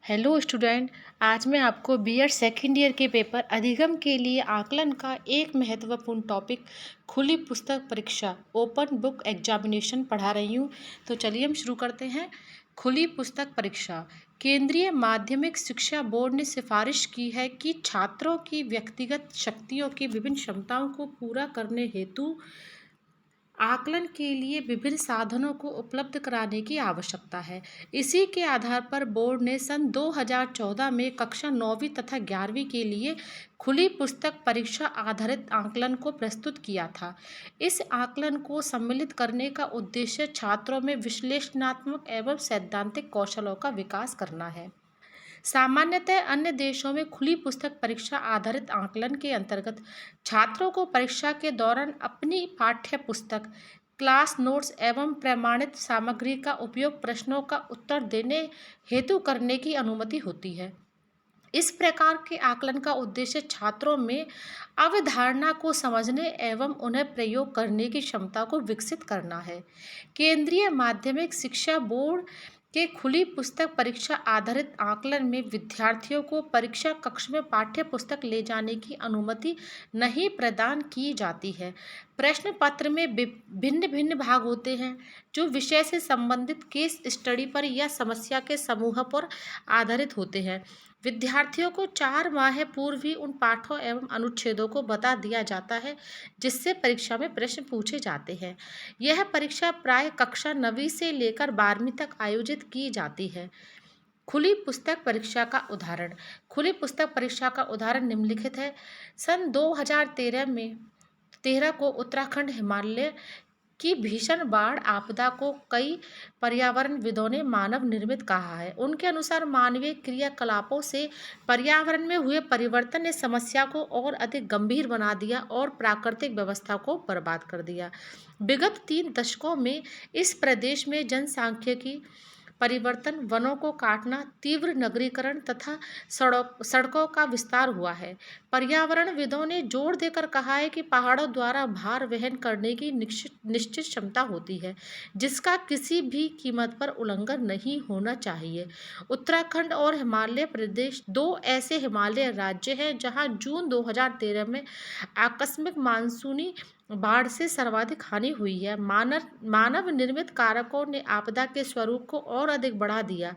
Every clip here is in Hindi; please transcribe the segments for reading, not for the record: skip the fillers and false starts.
Hello student. आज मैं आपको बीएड सेकेंड ईयर के पेपर अधिगम के लिए आकलन का एक महत्वपूर्ण टॉपिक खुली पुस्तक परीक्षा ओपन बुक एग्जामिनेशन पढ़ा रही हूँ। तो चलिए हम शुरू करते हैं। खुली पुस्तक परीक्षा। केंद्रीय माध्यमिक शिक्षा बोर्ड ने सिफारिश की है कि छात्रों की व्यक्तिगत शक्तियों की विभिन्न क्षमताओं को पूरा करने हेतु आकलन के लिए विभिन्न साधनों को उपलब्ध कराने की आवश्यकता है। इसी के आधार पर बोर्ड ने सन 2014 में कक्षा 9वीं तथा 11वीं के लिए खुली पुस्तक परीक्षा आधारित आकलन को प्रस्तुत किया था। इस आकलन को सम्मिलित करने का उद्देश्य छात्रों में विश्लेषणात्मक एवं सैद्धांतिक कौशलों का विकास करना है। सामान्यतः अन्य देशों में खुली पुस्तक परीक्षा आधारित आकलन के अंतर्गत छात्रों को परीक्षा के दौरान अपनी पाठ्य पुस्तक, क्लास नोट्स एवं प्रमाणित सामग्री का उपयोग प्रश्नों का उत्तर देने हेतु करने की अनुमति होती है। इस प्रकार के आकलन का उद्देश्य छात्रों में अवधारणा को समझने एवं उन्हें प्रयोग करने की क्षमता को विकसित करना है। केंद्रीय माध्यमिक शिक्षा बोर्ड के खुली पुस्तक परीक्षा आधारित आकलन में विद्यार्थियों को परीक्षा कक्ष में पाठ्य पुस्तक ले जाने की अनुमति नहीं प्रदान की जाती है। प्रश्न पत्र में भिन्न भिन्न भाग होते हैं जो विषय से संबंधित केस स्टडी पर या समस्या के समूह पर आधारित होते हैं। विद्यार्थियों को 4 माह पूर्व ही उन पाठों एवं अनुच्छेदों को बता दिया जाता है जिससे परीक्षा में प्रश्न पूछे जाते हैं। यह परीक्षा प्राय कक्षा 9वीं से लेकर 12वीं तक आयोजित की जाती है। खुली पुस्तक परीक्षा का उदाहरण। खुली पुस्तक परीक्षा का उदाहरण निम्नलिखित है। सन 2013 को उत्तराखंड हिमालय की भीषण बाढ़ आपदा को कई पर्यावरणविदों ने मानव निर्मित कहा है। उनके अनुसार मानवीय क्रियाकलापों से पर्यावरण में हुए परिवर्तन ने समस्या को और अधिक गंभीर बना दिया और प्राकृतिक व्यवस्था को बर्बाद कर दिया। विगत 3 दशकों में इस प्रदेश में जनसांख्यिकी परिवर्तन, वनों को काटना, तीव्र नगरीकरण तथा सड़कों का विस्तार हुआ है। पर्यावरणविदों ने जोर देकर कहा है कि पहाड़ों द्वारा भार वहन करने की निश्चित क्षमता होती है जिसका किसी भी कीमत पर उल्लंघन नहीं होना चाहिए। उत्तराखंड और हिमाचल प्रदेश 2 ऐसे हिमालय राज्य हैं जहां जून 2013 में आकस्मिक मानसूनी बाढ़ से सर्वाधिक हानि हुई है। मानव निर्मित कारकों ने आपदा के स्वरूप को और अधिक बढ़ा दिया।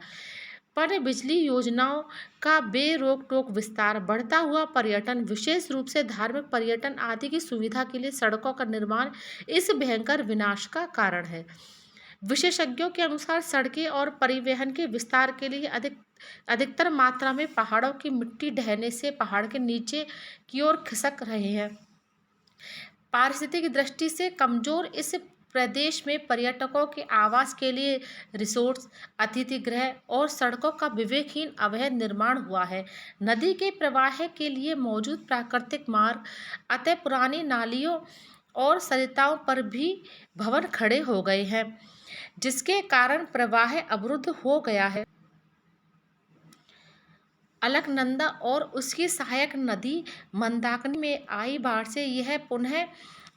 पर बिजली योजनाओं का बेरोक टोक विस्तार, बढ़ता हुआ पर्यटन, विशेष रूप से धार्मिक पर्यटन आदि की सुविधा के लिए सड़कों का निर्माण इस भयंकर विनाश का कारण है। विशेषज्ञों के अनुसार सड़कें और परिवहन के विस्तार के लिए अधिकतर मात्रा में पहाड़ों की मिट्टी ढहने से पहाड़ के नीचे की ओर खिसक रहे हैं। पारिस्थितिक दृष्टि से कमजोर इस प्रदेश में पर्यटकों के आवास के लिए रिसोर्ट्स, अतिथि गृह और सड़कों का विवेकहीन अवैध निर्माण हुआ है। नदी के प्रवाह के लिए मौजूद प्राकृतिक मार्ग, अतः पुरानी नालियों और सरिताओं पर भी भवन खड़े हो गए हैं जिसके कारण प्रवाह अवरुद्ध हो गया है। अलकनंदा और उसकी सहायक नदी मंदाकिनी में आई बाढ़ से यह पुनः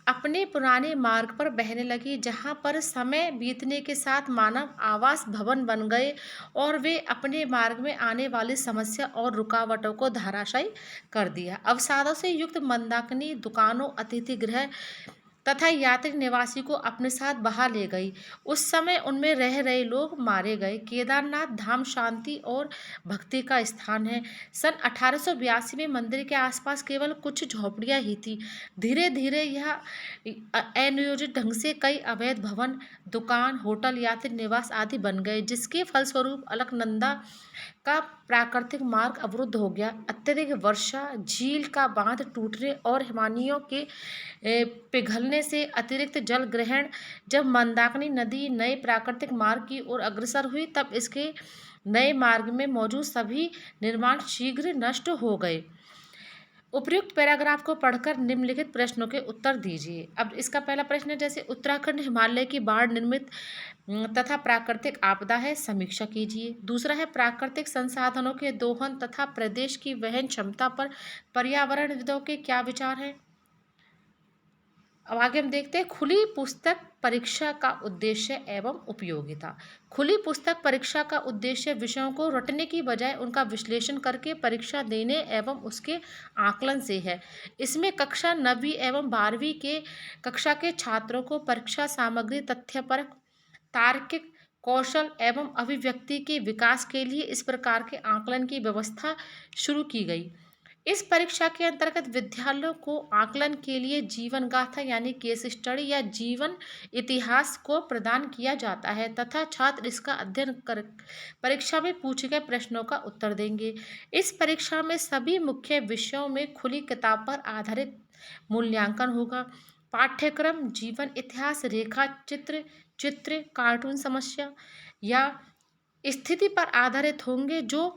अपने पुराने मार्ग पर बहने लगी, जहां पर समय बीतने के साथ मानव आवास भवन बन गए और वे अपने मार्ग में आने वाली समस्या और रुकावटों को धराशायी कर दिया। अवसादों से युक्त मंदाकिनी दुकानों, अतिथि गृह तथा यात्री निवासी को अपने साथ बहा ले गई। उस समय उनमें रह रहे लोग मारे गए। केदारनाथ धाम शांति और भक्ति का स्थान है। सन 1882 में मंदिर के आसपास केवल कुछ झोपड़ियां ही थी। धीरे धीरे यह अनियोजित ढंग से कई अवैध भवन, दुकान, होटल, यात्री निवास आदि बन गए जिसके फलस्वरूप अलकनंदा का प्राकृतिक मार्ग अवरुद्ध हो गया। अत्यधिक वर्षा, झील का बांध टूटने और हिमानियों के पिघलने से अतिरिक्त जल ग्रहण, जब मंदाकिनी नदी नए प्राकृतिक मार्ग की ओर अग्रसर हुई तब इसके नए मार्ग में मौजूद सभी निर्माण शीघ्र नष्ट हो गए। उपयुक्त पैराग्राफ को पढ़कर निम्नलिखित प्रश्नों के उत्तर दीजिए। अब इसका पहला प्रश्न है, जैसे उत्तराखंड हिमालय की बाढ़ निर्मित तथा प्राकृतिक आपदा है, समीक्षा कीजिए। दूसरा है, प्राकृतिक संसाधनों के दोहन तथा प्रदेश की वहन क्षमता पर पर्यावरणविदों के क्या विचार हैं। अब आगे हम देखते हैं खुली पुस्तक परीक्षा का उद्देश्य एवं उपयोगिता। खुली पुस्तक परीक्षा का उद्देश्य विषयों को रटने की बजाय उनका विश्लेषण करके परीक्षा देने एवं उसके आकलन से है। इसमें कक्षा 9वीं एवं 12वीं के कक्षा के छात्रों को परीक्षा सामग्री तथ्यपरक, तार्किक कौशल एवं अभिव्यक्ति के विकास के लिए इस प्रकार के आकलन की व्यवस्था शुरू की गई। इस परीक्षा के अंतर्गत विद्यालयों को आकलन के लिए जीवन गाथा यानी केस स्टडी या जीवन इतिहास को प्रदान किया जाता है तथा छात्र इसका अध्ययन कर परीक्षा में पूछे गए प्रश्नों का उत्तर देंगे। इस परीक्षा में सभी मुख्य विषयों में खुली किताब पर आधारित मूल्यांकन होगा। पाठ्यक्रम जीवन इतिहास, रेखा चित्र, कार्टून समस्या या स्थिति पर आधारित होंगे जो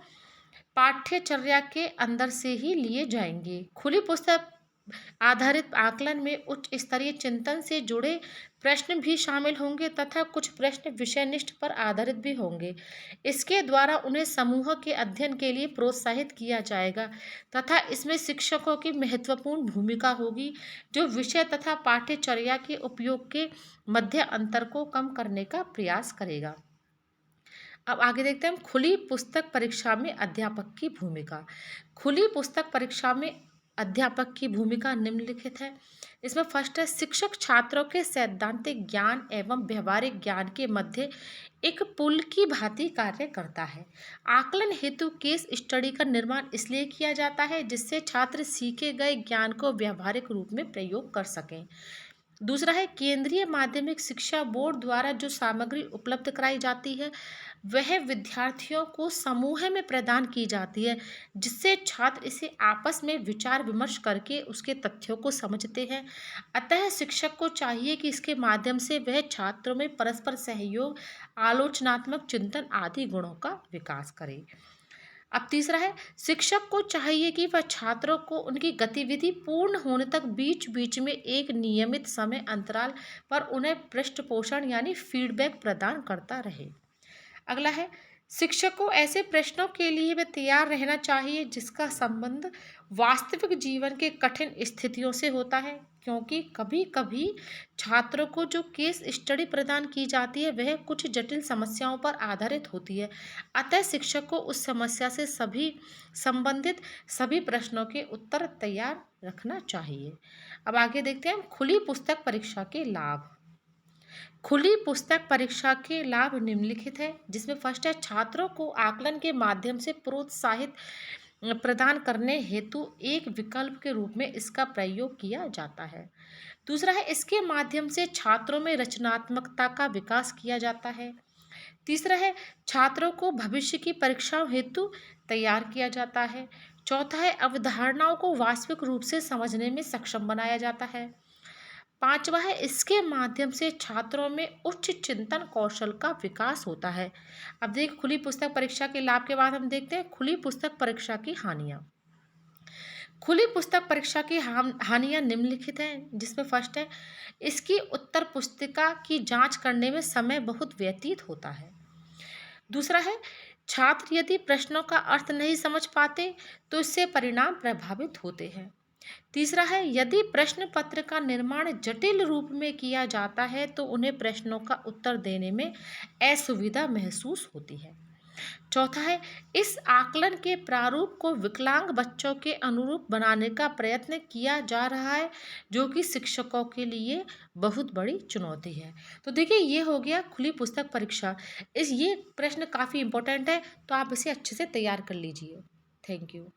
पाठ्यचर्या के अंदर से ही लिए जाएंगे। खुली पुस्तक आधारित आकलन में उच्च स्तरीय चिंतन से जुड़े प्रश्न भी शामिल होंगे तथा कुछ प्रश्न विषयनिष्ठ पर आधारित भी होंगे। इसके द्वारा उन्हें समूह के अध्ययन के लिए प्रोत्साहित किया जाएगा तथा इसमें शिक्षकों की महत्वपूर्ण भूमिका होगी जो विषय तथा पाठ्यचर्या के उपयोग के मध्य अंतर को कम करने का प्रयास करेगा। अब आगे देखते हैं हम खुली पुस्तक परीक्षा में अध्यापक की भूमिका। खुली पुस्तक परीक्षा में अध्यापक की भूमिका निम्नलिखित है। इसमें फर्स्ट है शिक्षक छात्रों के सैद्धांतिक ज्ञान एवं व्यवहारिक ज्ञान के मध्य एक पुल की भांति कार्य करता है। आकलन हेतु केस स्टडी का निर्माण इसलिए किया जाता है जिससे छात्र सीखे गए ज्ञान को व्यवहारिक रूप में प्रयोग कर सकें। दूसरा है केंद्रीय माध्यमिक शिक्षा बोर्ड द्वारा जो सामग्री उपलब्ध कराई जाती है वह विद्यार्थियों को समूह में प्रदान की जाती है जिससे छात्र इसे आपस में विचार विमर्श करके उसके तथ्यों को समझते हैं। अतः शिक्षक को चाहिए कि इसके माध्यम से वह छात्रों में परस्पर सहयोग, आलोचनात्मक चिंतन आदि गुणों का विकास करे। अब तीसरा है शिक्षक को चाहिए कि वह छात्रों को उनकी गतिविधि पूर्ण होने तक बीच बीच में एक नियमित समय अंतराल पर उन्हें पृष्ठपोषण यानी फीडबैक प्रदान करता रहे। अगला है शिक्षक को ऐसे प्रश्नों के लिए भी तैयार रहना चाहिए जिसका संबंध वास्तविक जीवन के कठिन स्थितियों से होता है क्योंकि कभी कभी छात्रों को जो केस स्टडी प्रदान की जाती है वह कुछ जटिल समस्याओं पर आधारित होती है। अतः शिक्षक को उस समस्या से सभी संबंधित सभी प्रश्नों के उत्तर तैयार रखना चाहिए। अब आगे देखते हैं हम खुली पुस्तक परीक्षा के लाभ। खुली पुस्तक परीक्षा के लाभ निम्नलिखित है जिसमें फर्स्ट है छात्रों को आकलन के माध्यम से प्रोत्साहित प्रदान करने हेतु एक विकल्प के रूप में इसका प्रयोग किया जाता है। दूसरा है इसके माध्यम से छात्रों में रचनात्मकता का विकास किया जाता है। तीसरा है छात्रों को भविष्य की परीक्षाओं हेतु तैयार किया जाता है। चौथा है अवधारणाओं को वास्तविक रूप से समझने में सक्षम बनाया जाता है। पांचवा है इसके माध्यम से छात्रों में उच्च चिंतन कौशल का विकास होता है। अब देखिए खुली पुस्तक परीक्षा के लाभ के बाद हम देखते हैं खुली पुस्तक परीक्षा की हानियां। खुली पुस्तक परीक्षा की हानियां निम्नलिखित हैं जिसमें फर्स्ट है इसकी उत्तर पुस्तिका की जांच करने में समय बहुत व्यतीत होता है। दूसरा है छात्र यदि प्रश्नों का अर्थ नहीं समझ पाते तो इससे परिणाम प्रभावित होते हैं। तीसरा है यदि प्रश्न पत्र का निर्माण जटिल रूप में किया जाता है तो उन्हें प्रश्नों का उत्तर देने में असुविधा महसूस होती है। चौथा है इस आकलन के प्रारूप को विकलांग बच्चों के अनुरूप बनाने का प्रयत्न किया जा रहा है जो कि शिक्षकों के लिए बहुत बड़ी चुनौती है। तो देखिए ये हो गया खुली पुस्तक परीक्षा। ये प्रश्न काफ़ी इंपॉर्टेंट है तो आप इसे अच्छे से तैयार कर लीजिए। Thank you.